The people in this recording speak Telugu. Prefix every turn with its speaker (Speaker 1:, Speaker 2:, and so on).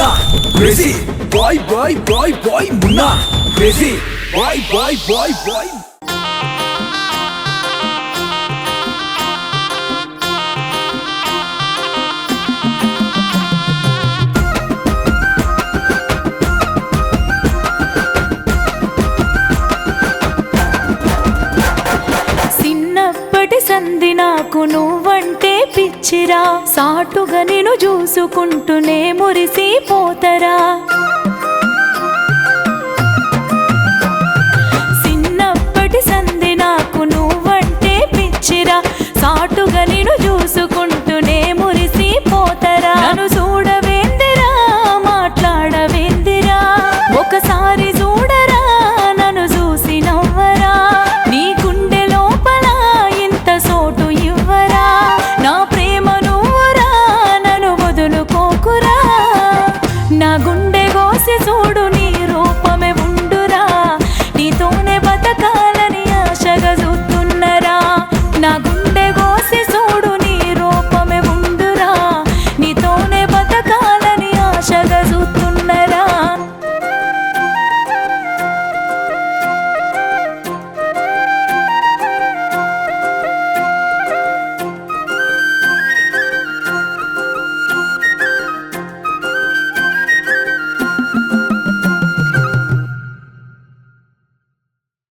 Speaker 1: Munna crazy boy boy boy boy Munna crazy boy boy boy boy
Speaker 2: సంధి నాకు నువ్వంటే పిచ్చిరా సాటుగా నేను చూసుకుంటూనే మురిసిపోతరా చిన్నప్పటి సంధి నాకు నువ్వంటే పిచ్చిరా